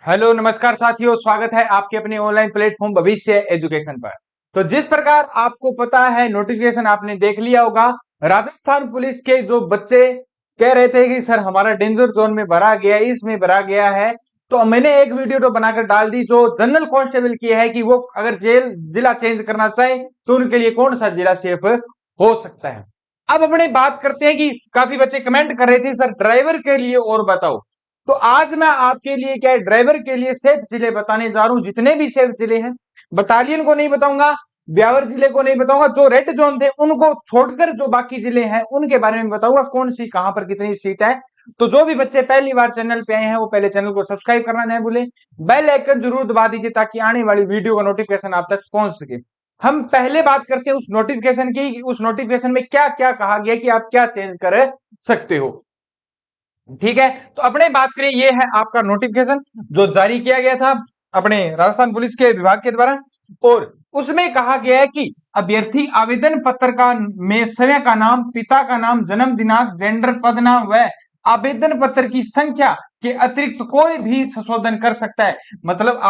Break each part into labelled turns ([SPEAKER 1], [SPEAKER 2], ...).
[SPEAKER 1] Hello नमस्कार साथियों, स्वागत है आपके अपने ऑनलाइन प्लेटफॉर्म भविष्य एजुकेशन पर। तो जिस प्रकार आपको पता है, नोटिफिकेशन आपने देख लिया होगा। राजस्थान पुलिस के जो बच्चे कह रहे थे कि सर हमारा डेंजर जोन में भरा गया है, इसमें भरा गया है, तो मैंने एक वीडियो तो बनाकर डाल दी जो जनरल कांस्टेबल की है कि वो अगर जिला चेंज करना चाहे तो उनके लिए कौन सा जिला सेफ हो सकता है। अब अपने बात करते हैं कि काफी बच्चे कमेंट कर रहे थे सर ड्राइवर के लिए और बताओ। तो आज मैं आपके लिए क्या है, ड्राइवर के लिए सेफ जिले बताने जा रहा हूं, जितने भी सेफ जिले हैं। बटालियन को नहीं बताऊंगा, ब्यावर जिले को नहीं बताऊंगा, जो रेड जोन थे उनको छोड़कर जो बाकी जिले हैं उनके बारे में बताऊंगा, कौन सी कहां पर कितनी सीट है। तो जो भी बच्चे पहली बार चैनल पे आए हैं वो पहले चैनल को सब्सक्राइब करना नहीं भूले, बेल आइकन जरूर दबा दीजिए ताकि आने वाली वीडियो का नोटिफिकेशन आप तक पहुंच सके। हम पहले बात करते हैं उस नोटिफिकेशन की, उस नोटिफिकेशन में क्या क्या कहा गया कि आप क्या चेंज कर सकते हो। ठीक है, तो अपने बात करें, ये है आपका नोटिफिकेशन जो जारी किया गया था अपने राजस्थान पुलिस के विभाग के द्वारा। और उसमें कहा गया है कि अभ्यर्थी आवेदन पत्र का में समय का नाम, पिता का नाम, जन्म दिनांक, जेंडर, पद नाम व आवेदन पत्र की संख्या के अतिरिक्त कोई भी संशोधन कर सकता है। मतलब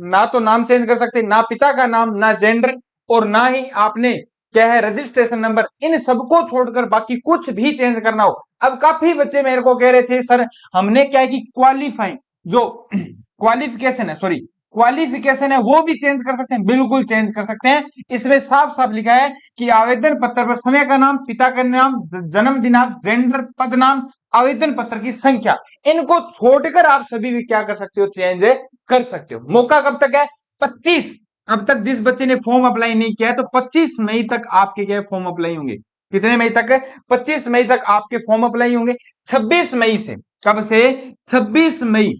[SPEAKER 1] ना तो नाम चेंज कर सकते, ना पिता का नाम, ना जेंडर, और ना ही आपने क्या है रजिस्ट्रेशन नंबर, इन सबको छोड़कर बाकी कुछ भी चेंज करना हो। अब काफी बच्चे मेरे को कह रहे थे सर हमने क्या है कि क्वालिफाइंग जो क्वालिफिकेशन है, सॉरी क्वालिफिकेशन है वो भी चेंज कर सकते हैं। बिल्कुल चेंज कर सकते हैं। इसमें साफ साफ लिखा है कि आवेदन पत्र पर समय का नाम, पिता का नाम, जन्म दिनांक, जेंडर, पद नाम, आवेदन पत्र की संख्या, इनको छोड़कर आप सभी भी क्या कर सकते हो, चेंज कर सकते हो। मौका कब तक है? 25। अब तक जिस बच्चे ने फॉर्म अप्लाई नहीं किया है तो 25 मई तक आपके क्या फॉर्म अप्लाई होंगे। कितने मई तक है? 25 मई तक आपके फॉर्म अप्लाई होंगे। 26 मई से, कब से? 26 मई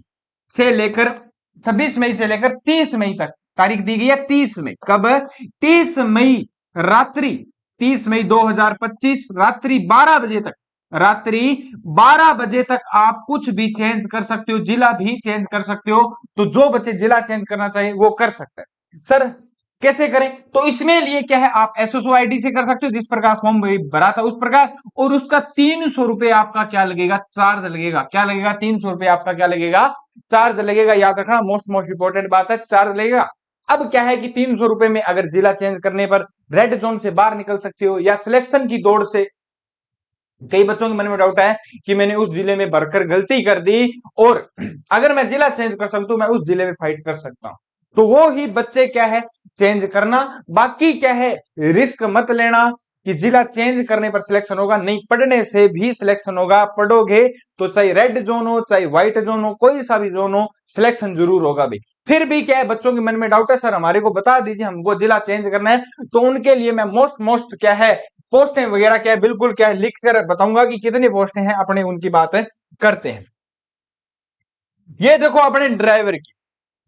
[SPEAKER 1] से लेकर 26 मई से लेकर 30 मई तक तारीख दी गई है। 30 मई कब? 30 मई रात्रि, 30 मई 2025 रात्रि 12 बजे तक, रात्रि 12 बजे तक आप कुछ भी चेंज कर सकते हो, जिला भी चेंज कर सकते हो। तो जो बच्चे जिला चेंज करना चाहिए वो कर सकते हैं। सर कैसे करें? तो इसमें लिए क्या है, आप एसएसओ आईडी से कर सकते हो जिस प्रकार फॉर्म भरा था उस प्रकार, और उसका 300 रुपए आपका क्या लगेगा, चार्ज लगेगा। क्या लगेगा? 300 रुपए आपका क्या लगेगा, चार्ज लगेगा। याद रखना, मोस्ट इंपॉर्टेंट बात है, चार्ज लगेगा। अब क्या है कि 300 रुपए में अगर जिला चेंज करने पर रेड जोन से बाहर निकल सकते हो, या सिलेक्शन की दौड़ से, कई बच्चों के मन में डाउट है कि मैंने उस जिले में भरकर गलती कर दी और अगर मैं जिला चेंज कर सकता हूं मैं उस जिले में फाइट कर सकता हूं, तो वो ही बच्चे क्या है चेंज करना। बाकी क्या है, रिस्क मत लेना कि जिला चेंज करने पर सिलेक्शन होगा, नहीं, पढ़ने से भी सिलेक्शन होगा। पढ़ोगे तो चाहे रेड जोन हो चाहे व्हाइट जोन हो, कोई सा भी जोन हो, सिलेक्शन जरूर होगा भाई। फिर भी क्या है, बच्चों के मन में डाउट है सर हमारे को बता दीजिए हमको जिला चेंज करना है, तो उनके लिए मैं मोस्ट क्या है पोस्टें वगैरह क्या है बिल्कुल क्या है लिख कर बताऊंगा कि कितनी पोस्टें हैं, अपने उनकी बात करते हैं। ये देखो अपने ड्राइवर की,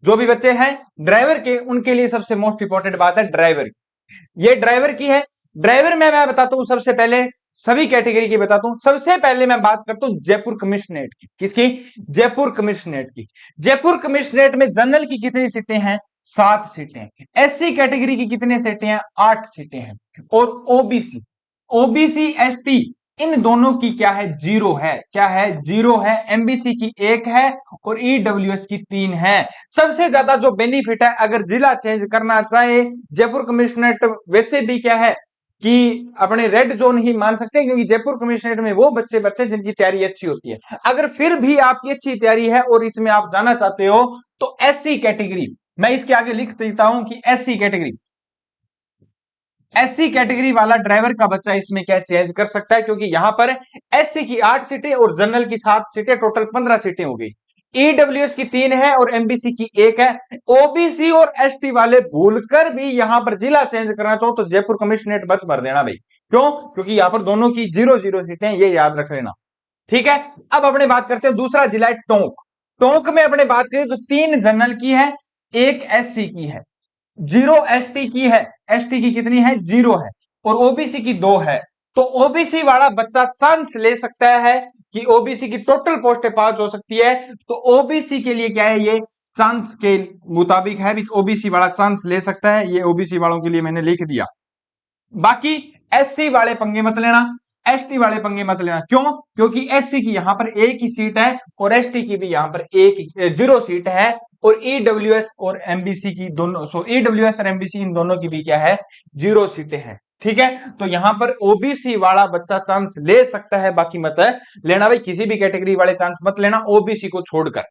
[SPEAKER 1] जो भी बच्चे हैं ड्राइवर के, उनके लिए सबसे मोस्ट इंपॉर्टेंट बात है ड्राइवर की। ये ड्राइवर की है। ड्राइवर में मैं बताता हूं, सबसे पहले सभी कैटेगरी की बताता हूं। सबसे पहले मैं बात करता हूं जयपुर कमिश्नरेट की। किसकी? जयपुर कमिश्नरेट की। जयपुर कमिश्नरेट में जनरल की कितनी सीटें हैं? 7 सीटें। एससी कैटेगरी की कितनी सीटें हैं? 8 सीटें हैं। और ओबीसी, ओबीसी एसटी, इन दोनों की क्या है, जीरो है। क्या है? जीरो है। एमबीसी की 1 है और ईडब्ल्यूएस की 3 है। सबसे ज्यादा जो बेनिफिट है अगर जिला चेंज करना चाहे, जयपुर कमिश्नरेट वैसे भी क्या है कि अपने रेड जोन ही मान सकते हैं, क्योंकि जयपुर कमिश्नरेट में वो बच्चे बच्चे जिनकी तैयारी अच्छी होती है। अगर फिर भी आपकी अच्छी तैयारी है और इसमें आप जाना चाहते हो तो एससी कैटेगरी, मैं इसके आगे लिख देता हूं कि एससी कैटेगरी, एससी कैटेगरी वाला ड्राइवर का बच्चा इसमें क्या चेंज कर सकता है, क्योंकि यहां पर एससी की 8 सीटें और जनरल की 7 सीटें, टोटल 15 सीटें हो गई। ईडब्ल्यूएस की 3 है और एमबीसी की 1 है। ओबीसी और एसटी वाले भूलकर भी यहां पर जिला चेंज करना चाहो तो जयपुर कमिश्नरेट बस भर देना भाई। क्यों? क्योंकि यहां पर दोनों की 0-0 सीटें, ये याद रख लेना। ठीक है, अब अपने बात करते हैं दूसरा जिला है टोंक। टोंक में अपने बात करें तो 3 जनरल की है, 1 एससी की है, 0 एसटी की है। एसटी की कितनी है? 0 है। और ओबीसी की 2 है। तो ओबीसी वाला बच्चा चांस ले सकता है कि ओबीसी की टोटल पोस्टें 5 हो सकती है, तो ओबीसी के लिए क्या है, ये चांस के मुताबिक है भी, ओबीसी वाला चांस ले सकता है। ये ओबीसी वालों के लिए मैंने लिख दिया। बाकी एससी वाले पंगे मत लेना। एसटी वाले पंगे मत लेना। क्यों? क्योंकि एससी की यहां पर एक ही सीट है और एसटी की भी यहां पर एक 0 सीट है, और ईडब्ल्यूएस और एमबीसी की दोनों, ईडब्ल्यूएस और एमबीसी इन दोनों की भी क्या है, 0 सीटें हैं। ठीक है, तो यहां पर ओबीसी वाला बच्चा चांस ले सकता है, बाकी मत लेना भाई, किसी भी कैटेगरी वाले चांस मत लेना ओबीसी को छोड़कर।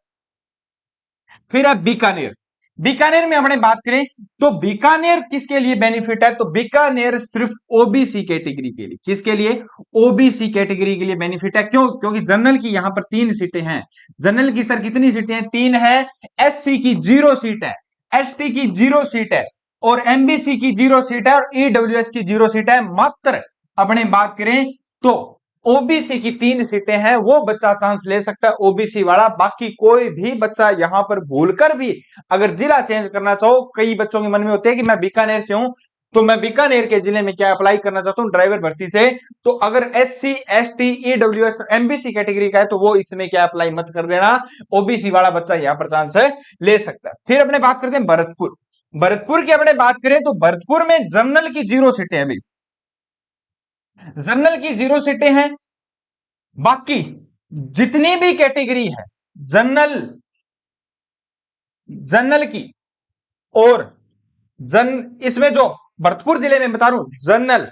[SPEAKER 1] फिर है बीकानेर। बीकानेर में हमने बात करें तो बीकानेर किसके लिए बेनिफिट है, तो बीकानेर सिर्फ ओबीसी कैटेगरी के लिए, किसके लिए, ओबीसी कैटेगरी के लिए बेनिफिट है। क्यों? क्योंकि जनरल की यहां पर 3 सीटें हैं। जनरल की सर कितनी सीटें हैं, 3 है। एससी की 0 सीट है, एसटी की 0 सीट है, और एमबीसी की 0 सीट है, और ईडब्ल्यूएस की 0 सीट है। मात्र अपने बात करें तो ओबीसी की 3 सीटें हैं, वो बच्चा चांस ले सकता है ओबीसी वाला। बाकी कोई भी बच्चा यहां पर भूलकर भी अगर जिला चेंज करना चाहो, कई बच्चों के मन में होते हैं कि मैं बीकानेर से हूं तो मैं बीकानेर के जिले में क्या अप्लाई करना चाहता हूं, ड्राइवर भर्ती से, तो अगर SC ST EWS MBC category का है तो वो इसमें क्या अप्लाई मत कर देना, ओबीसी वाला बच्चा यहां पर चांस ले सकता है। फिर अपने बात करते हैं भरतपुर। भरतपुर की अपने बात करें तो भरतपुर में जनरल की 0 सीटें हैं, जनरल की 0 सीटें हैं। बाकी जितनी भी कैटेगरी है जनरल, जनरल की, और इसमें जो भरतपुर जिले में बता रहा हूं, general,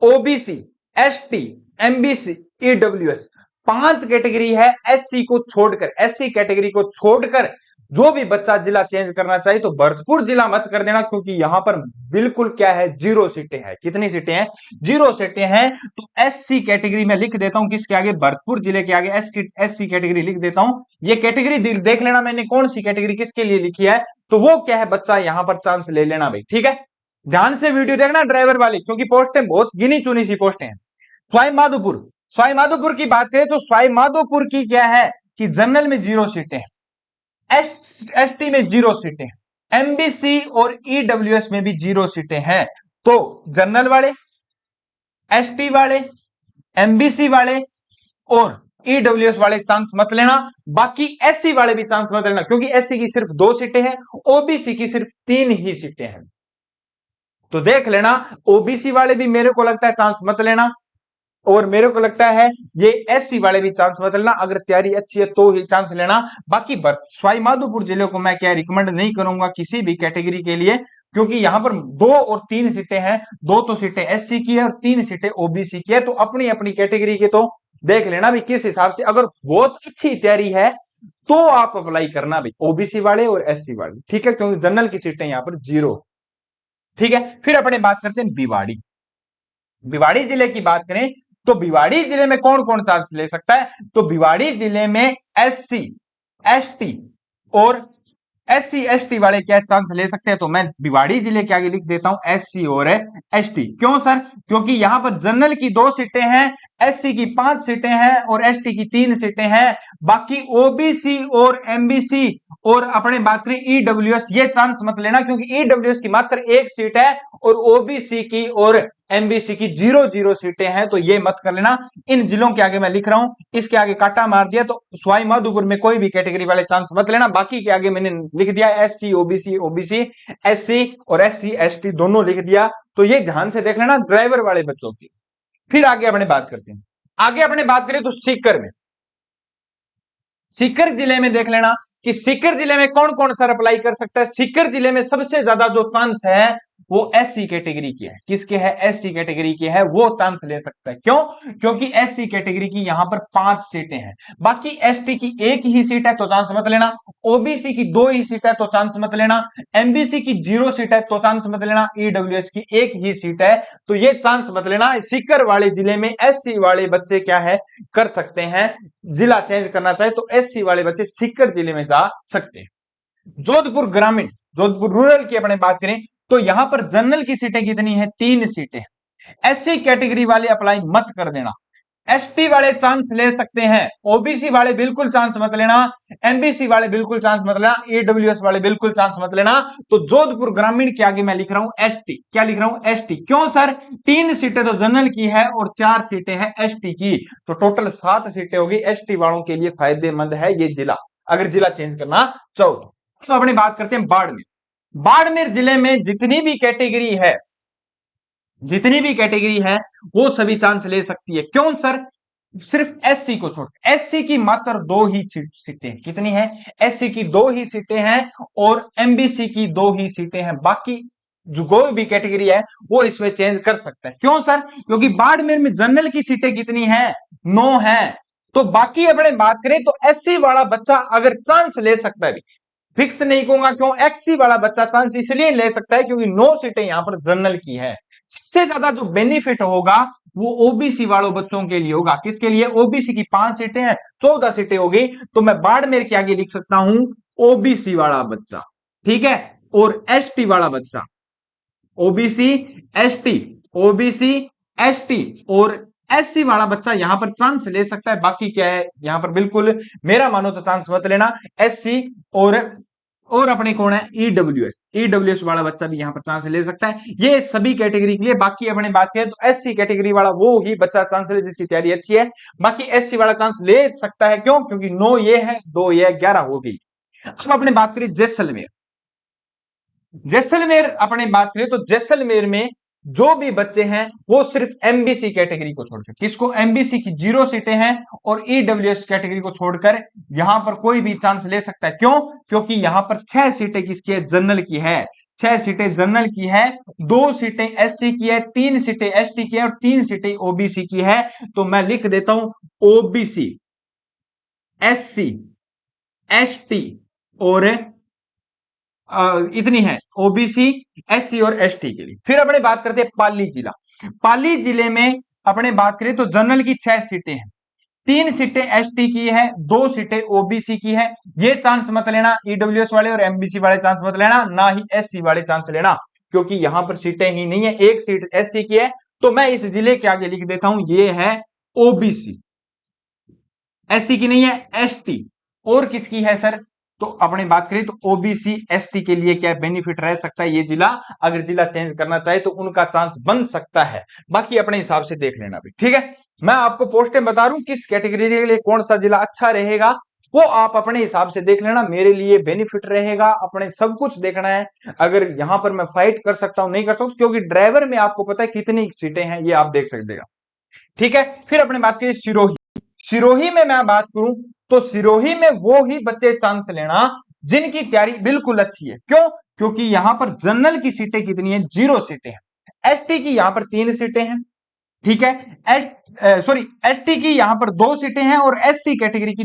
[SPEAKER 1] OBC, ST, MBC, EWS, 5 category है। एससी को छोड़कर, एससी कैटेगरी को छोड़कर जो भी बच्चा जिला चेंज करना चाहिए तो भरतपुर जिला मत कर देना, क्योंकि यहां पर बिल्कुल क्या है, 0 सीटें हैं। कितनी सीटें हैं, 0 सीटें हैं। तो एससी कैटेगरी में लिख देता हूं किसके आगे, भरतपुर जिले के आगे एससी कैटेगरी लिख देता हूं। ये कैटेगरी देख लेना मैंने कौन सी कैटेगरी किसके लिए लिखी है, तो वो क्या है, बच्चा यहां पर चांस ले लेना भाई। ठीक है, ध्यान से वीडियो देखना ड्राइवर वाली, क्योंकि पोस्टें बहुत गिनी चुनी सी पोस्टें हैं। सवाई माधोपुर, सवाई माधोपुर की बात करें तो सवाई माधोपुर की क्या है कि जनरल में 0 सीटें हैं, एसटी में 0 सीटें हैं, एमबीसी और ईडब्ल्यूएस में भी 0 सीटें हैं। तो जनरल वाले, एसटी वाले, एमबीसी वाले और ईडब्ल्यूएस वाले चांस मत लेना। बाकी एससी वाले भी चांस मत लेना, क्योंकि एससी की सिर्फ 2 सीटें हैं, ओबीसी की सिर्फ 3 ही सीटें हैं। तो देख लेना, ओबीसी वाले भी मेरे को लगता है चांस मत लेना, और मेरे को लगता है ये एससी वाले भी चांस मत लेना। अगर तैयारी अच्छी है तो ही चांस लेना। बाकी सवाई माधोपुर जिले को मैं क्या रिकमेंड नहीं करूंगा किसी भी कैटेगरी के लिए, क्योंकि यहां पर 2 और 3 सीटें हैं, 2 तो सीटें एससी की है और 3 सीटें ओबीसी की है। तो अपनी अपनी कैटेगरी के तो देख लेना भी किस हिसाब से, अगर बहुत अच्छी तैयारी है तो आप अप्लाई करना भाई, ओबीसी वाले और एससी वाले। ठीक है, क्योंकि जनरल की सीटें यहां पर 0। ठीक है, फिर अपने बात करते हैं भिवाड़ी। भिवाड़ी जिले की बात करें तो भिवाड़ी जिले में कौन कौन चांस ले सकता है, तो भिवाड़ी जिले में एससी, एसटी और एससी एसटी वाले क्या चांस ले सकते हैं, तो मैं भिवाड़ी जिले के आगे लिख देता हूं एससी और एसटी। क्यों सर? क्योंकि यहां पर जनरल की 2 सीटें हैं, एससी की 5 सीटें हैं और एसटी की 3 सीटें हैं। बाकी ओबीसी और एमबीसी और अपने बात करें ईडब्ल्यूएस, ये चांस मत लेना, क्योंकि ईडब्ल्यूएस की मात्र 1 सीट है और ओबीसी की और एमबीसी की 0-0 सीटें हैं। तो ये मत कर लेना। इन जिलों के आगे मैं लिख रहा हूं, इसके आगे काटा मार दिया, तो सवाई माधोपुर में कोई भी कैटेगरी वाले चांस मत लेना। बाकी के आगे मैंने लिख दिया एससी ओबीसी, ओबीसी एससी और एससी एसटी दोनों लिख दिया। तो ये ध्यान से देख लेना ड्राइवर वाले बच्चों की। फिर आगे अपने बात करते हैं, आगे अपने बात करें तो सीकर में, सीकर जिले में देख लेना कि सीकर जिले में कौन कौन सर अप्लाई कर सकता है। सीकर जिले में सबसे ज्यादा जो चांस है वो एससी कैटेगरी की है। किसके है? एससी कैटेगरी की है, वो चांस ले सकता है। क्यों? क्योंकि एससी कैटेगरी की यहां पर 5 सीटें हैं। बाकी एसटी की 1 ही सीट है तो चांस मत लेना, ओबीसी की 2 ही सीट है तो चांस मत लेना, एमबीसी की 0 सीट है तो चांस मत लेना, ईडब्ल्यूएस की 1 ही सीट है तो ये चांस मत लेना। सीकर वाले जिले में एससी वाले बच्चे क्या है, कर सकते हैं, जिला चेंज करना चाहे तो एससी वाले बच्चे सीकर जिले में जा सकते हैं। जोधपुर ग्रामीण, जोधपुर रूरल की अपने बात करें तो यहां पर जनरल की सीटें कितनी है? 3 सीटें। एससी कैटेगरी वाले अप्लाई मत कर देना, एसटी वाले चांस ले सकते हैं, ओबीसी वाले बिल्कुल चांस मत लेना, एमबीसी वाले बिल्कुल चांस मत लेना, ईडब्ल्यूएस वाले बिल्कुल चांस मत लेना। तो जोधपुर ग्रामीण के आगे मैं लिख रहा हूं एसटी। क्या लिख रहा हूं? एसटी। क्यों सर? 3 सीटें तो जनरल की है और 4 सीटें हैं एसटी की, तो टोटल 7 सीटें होगी। एसटी वालों के लिए फायदेमंद है ये जिला, अगर जिला चेंज करना चाहो तो। अपनी बात करते हैं बाड़मेर। बाड़मेर जिले में जितनी भी कैटेगरी है जितनी भी कैटेगरी है वो सभी चांस ले सकती है। क्यों सर? सिर्फ एससी को छोड़, एससी की मात्र 2 ही सीटें, कितनी है? एससी की 2 ही सीटें हैं और एमबीसी की 2 ही सीटें हैं। बाकी जो कोई भी कैटेगरी है वो इसमें चेंज कर सकता है। क्यों सर? क्योंकि बाड़मेर में जनरल की सीटें कितनी है? 9 है। तो बाकी अपने बात करें तो एससी वाला बच्चा अगर चांस ले सकता है, फिक्स नहीं कहूंगा, क्यों? एक्सी वाला बच्चा चांस इसलिए ले सकता है क्योंकि 9 सीटें यहां पर जनरल की है। सबसे ज्यादा जो बेनिफिट होगा वो ओबीसी वालों बच्चों के लिए होगा। किसके लिए? ओबीसी की 5 सीटें हैं, 14 सीटें होगी, तो मैं बाड़मेर के आगे लिख सकता हूं ओबीसी वाला बच्चा, ठीक है? और एसटी वाला बच्चा, ओबीसी एसटी, ओबीसी एसटी और एससी वाला बच्चा यहां पर चांस ले सकता है। बाकी क्या है यहां पर? बिल्कुल मेरा मानो तो चांस मत लेना। एससी और अपने कौन है? ईडब्ल्यूएस, ईडब्ल्यूएस वाला बच्चा भी यहां पर चांस ले सकता है। ये सभी कैटेगरी के लिए। बाकी अपने बात करें तो एससी कैटेगरी वाला वो ही बच्चा चांस ले जिसकी तैयारी अच्छी है। बाकी एससी वाला चांस ले सकता है। क्यों? क्योंकि 9 ये है, 2 ये है, 11 होगी। अब अपने बात करें जैसलमेर, जैसलमेर अपने बात करें तो जैसलमेर में जो भी बच्चे हैं वो सिर्फ एमबीसी कैटेगरी को छोड़कर, किसको? एमबीसी की 0 सीटें हैं और ईडब्ल्यूएस कैटेगरी को छोड़कर यहां पर कोई भी चांस ले सकता है। क्यों? क्योंकि यहां पर 6 सीटें किसकी है? जनरल की है। 6 सीटें जनरल की है, 2 सीटें एससी की है, 3 सीटें एसटी की है और 3 सीटें ओबीसी की है। तो मैं लिख देता हूं ओबीसी, एससी, एसटी और इतनी है ओबीसी, एससी और एसटी के लिए। फिर अपने बात करते हैं पाली जिला। पाली जिले में अपने बात करें तो जनरल की 6 सीटें हैं, 3 सीटें एसटी की है, 2 सीटें ओबीसी की है। ये चांस मत लेना ईडब्ल्यूएस वाले और एमबीसी वाले चांस मत लेना, ना ही एससी वाले चांस लेना, क्योंकि यहां पर सीटें ही नहीं है। 1 सीट एससी की है, तो मैं इस जिले के आगे लिख देता हूं ये है ओबीसी। एससी की नहीं है, एसटी। और किसकी है सर? तो अपने बात करें तो ओबीसी एसटी के लिए क्या बेनिफिट रह सकता है? ये जिला अगर जिला चेंज करना चाहे तो उनका चांस बन सकता है। बाकी अपने हिसाब से देख लेना भी, ठीक है? मैं आपको पोस्टें बता रहा हूं किस कैटेगरी के लिए कौन सा जिला अच्छा रहेगा, वो आप अपने हिसाब से देख लेना। मेरे लिए बेनिफिट रहेगा, अपने सब कुछ देखना है। अगर यहां पर मैं फाइट कर सकता हूं, नहीं कर सकता, क्योंकि ड्राइवर में आपको पता है कितनी सीटें हैं, ये आप देख सकते, ठीक है? फिर अपने बात करिए सिरोही। सिरोही में मैं बात करूं तो सिरोही में वो ही बच्चे चांस लेना जिनकी तैयारी बिल्कुल अच्छी है। क्यों? क्योंकि यहां पर जनरल की सीटें कितनी है? 0 सीटें हैं। एसटी की यहां पर 3 सीटें हैं, ठीक है? एसटी की यहां पर 2 सीटें हैं और एससी कैटेगरी की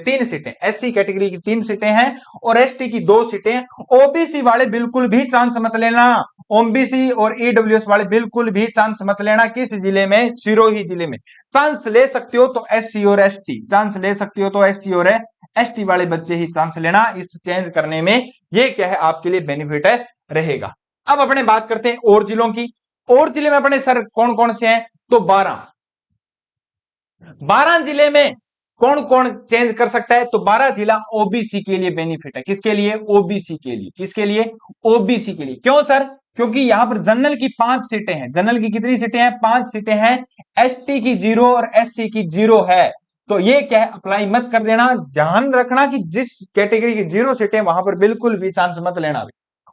[SPEAKER 1] 3 सीटें, एससी कैटेगरी की 3 सीटें हैं और एसटी की 2 सीटें हैं। ओबीसी वाले बिल्कुल भी चांस मत लेना, ओबीसी और ईडब्ल्यूएस वाले बिल्कुल भी चांस मत लेना। किस जिले में? सिरोही जिले में। चांस ले सकते हो तो एससी और एसटी, चांस ले सकते हो तो एससी और एसटी वाले बच्चे ही चांस लेना। इस चेंज करने में ये क्या है आपके लिए बेनिफिट है रहेगा। अब अपने बात करते हैं और जिलों की। और जिले में अपने सर कौन कौन से हैं? तो 12 जिले में कौन कौन चेंज कर सकता है? तो 12 जिला ओबीसी के लिए बेनिफिट है। किसके लिए? ओबीसी के लिए। किसके लिए? ओबीसी के लिए। क्यों सर? क्योंकि यहां पर जनरल की 5 सीटें हैं। जनरल की कितनी सीटें हैं? 5 सीटें हैं। एसटी की 0 और एससी की 0 है। तो ये क्या है? अप्लाई मत कर देना। ध्यान रखना कि जिस कैटेगरी की 0 सीटें वहां पर बिल्कुल भी चांस मत लेना।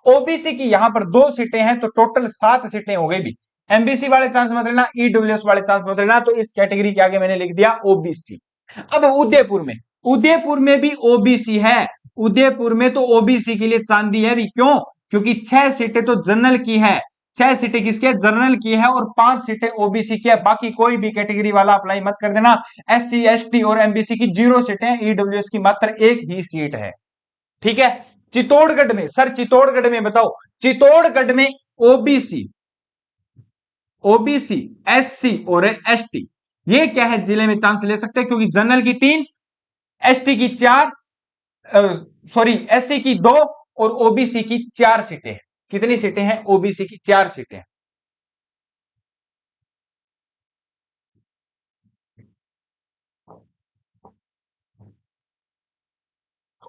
[SPEAKER 1] ओबीसी की यहां पर 2 सीटें हैं तो टोटल 7 सीटें हो गई भी। एमबीसी वाले चांस मत लेना, ईडब्ल्यूएस वाले चांस मत लेना। तो इस कैटेगरी के आगे मैंने लिख दिया ओबीसी। अब उदयपुर में भी ओबीसी है। उदयपुर में तो ओबीसी के लिए चांदी है भी। क्यों? क्योंकि 6 सीटें तो जनरल की है, 6 सीटें किसकी है? जनरल की है और 5 सीटें ओबीसी की है। बाकी कोई भी कैटेगरी वाला अप्लाई मत कर देना। एससी, एसटी और एमबीसी की 0 सीटें, ईडब्ल्यूएस की मात्र 1 ही सीट है, ठीक है? चित्तौड़गढ़ में सर, चित्तौड़गढ़ में बताओ, चित्तौड़गढ़ में ओबीसी, ओबीसी, एससी और एसटी, ये क्या है? जिले में चांस ले सकते हैं, क्योंकि जनरल की 3, एसटी की 4, सॉरी एससी की 2 और ओबीसी की 4 सीटें हैं। कितनी सीटें हैं? ओबीसी की 4 सीटें हैं।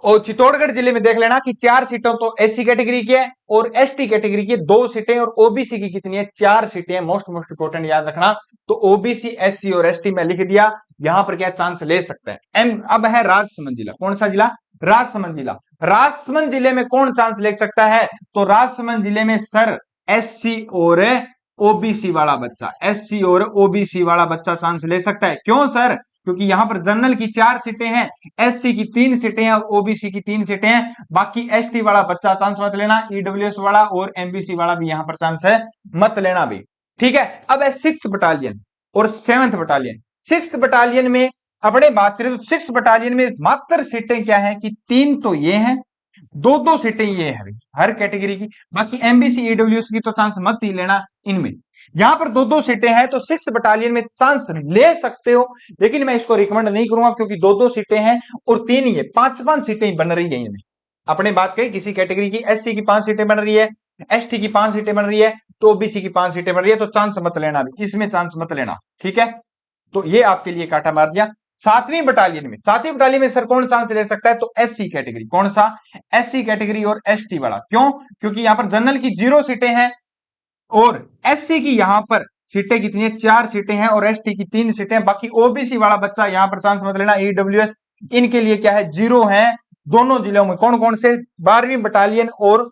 [SPEAKER 1] और चित्तौड़गढ़ जिले में देख लेना कि 4 सीटों तो एससी कैटेगरी की है और एसटी कैटेगरी की 2 सीटें और ओबीसी की कितनी है? 4 सीटें। मोस्ट इंपोर्टेंट याद रखना। तो ओबीसी, एससी और एसटी में लिख दिया। यहां पर क्या चांस ले सकता है? अब है राजसमंद जिला। कौन सा जिला? राजसमंद जिला। राजसमंद जिले में कौन चांस ले सकता है? तो राजसमंद जिले में सर एससी और ओबीसी वाला बच्चा, एससी और ओबीसी वाला बच्चा चांस ले सकता है। क्यों सर? क्योंकि यहां पर जनरल की 4 सीटें हैं, एससी की 3 सीटें हैं और ओबीसी की 3 सीटें हैं। बाकी एसटी वाला बच्चा चांस मत लेना, ईडब्ल्यूएस वाला और एमबीसी वाला भी यहां पर चांस है, मत लेना भी। ठीक है, अब है 6th बटालियन और 7th बटालियन। 6th बटालियन में अपने बात करें तो 6th बटालियन में मात्र सीटें क्या है कि 3 तो ये हैं, 2-2 सीटें ये है हर कैटेगरी की। बाकी एमबीसी ईडब्ल्यूएस की तो चांस मत ही लेना इनमें। यहां पर 2-2 सीटें हैं तो 6 बटालियन में चांस ले सकते हो, लेकिन मैं इसको रिकमेंड नहीं करूंगा क्योंकि 2-2 सीटें हैं और 3 ही है, 5-5 सीटें बन रही है इनमें। अपने बात करें किसी कैटेगरी की, एससी की 5 सीटें बन रही है, एसटी की 5 सीटें बन रही है, तो ओबीसी की 5 सीटें बन रही है, तो चांस मत लेना भी, इसमें चांस मत लेना। ठीक है, तो ये आपके लिए काटा मार दिया। 7वीं बटालियन में सर कौन चांस ले सकता है? तो एससी कैटेगरी। कौन सा? एससी कैटेगरी और एसटी वाला। क्यों? क्योंकि यहां पर जनरल की 0 सीटें हैं और एससी की यहां पर सीटें कितनी है? 4 सीटें हैं और एसटी की 3 सीटें हैं। बाकी ओबीसी वाला बच्चा यहां पर चांस मत लेना, ईडब्ल्यूएस इनके लिए क्या है? 0 है दोनों जिलों में। कौन कौन से? 12वीं बटालियन और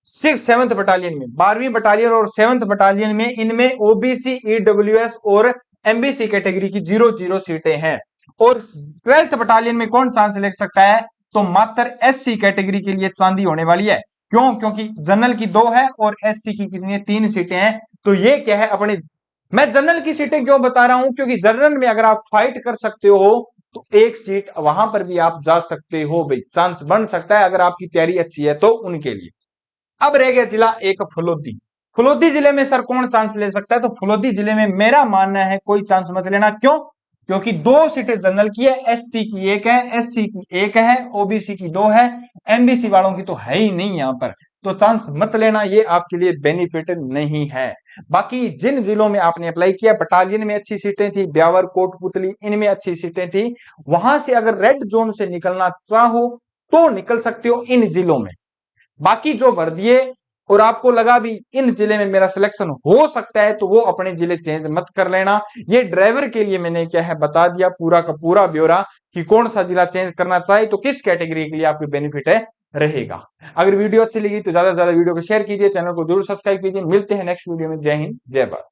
[SPEAKER 1] 7th बटालियन में। 12वीं बटालियन और 7th बटालियन में इनमें ओबीसी, ईडब्ल्यूएस और एमबीसी कैटेगरी की 0-0 सीटें हैं। और 12th बटालियन में कौन चांस ले सकता है? तो मात्र एससी कैटेगरी के लिए चांदी होने वाली है। क्यों? क्योंकि जनरल की 2 है और एससी की कितनी है? 3 सीटें हैं। तो ये क्या है अपने, मैं जनरल की सीटें क्यों बता रहा हूं? क्योंकि जनरल में अगर आप फाइट कर सकते हो तो एक सीट वहां पर भी आप जा सकते हो भाई, चांस बन सकता है अगर आपकी तैयारी अच्छी है तो उनके लिए। अब रह गया जिला एक फलोदी। फलोदी जिले में सर कौन चांस ले सकता है? तो फलोदी जिले में मेरा मानना है कोई चांस मत लेना। क्यों? क्योंकि 2 सीटें जनरल की है, एसटी की 1 है, एससी की 1 है, ओबीसी की 2 है, एमबीसी वालों की तो है ही नहीं यहां पर, तो चांस मत लेना, ये आपके लिए बेनिफिट नहीं है। बाकी जिन जिलों में आपने अप्लाई किया, बटालियन में अच्छी सीटें थी, ब्यावर, कोटपुतली, इनमें अच्छी सीटें थी, वहां से अगर रेड जोन से निकलना चाहो तो निकल सकते हो इन जिलों में। बाकी जो भर दिए और आपको लगा भी इन जिले में मेरा सिलेक्शन हो सकता है तो वो अपने जिले चेंज मत कर लेना। ये ड्राइवर के लिए मैंने क्या है बता दिया पूरा का पूरा ब्यौरा कि कौन सा जिला चेंज करना चाहे तो किस कैटेगरी के लिए आपको बेनिफिट है रहेगा। अगर वीडियो अच्छी लगी तो ज्यादा से ज्यादा वीडियो को शेयर कीजिए, चैनल को जरूर सब्सक्राइब कीजिए। मिलते हैं नेक्स्ट वीडियो में। जय हिंद, जय भारत।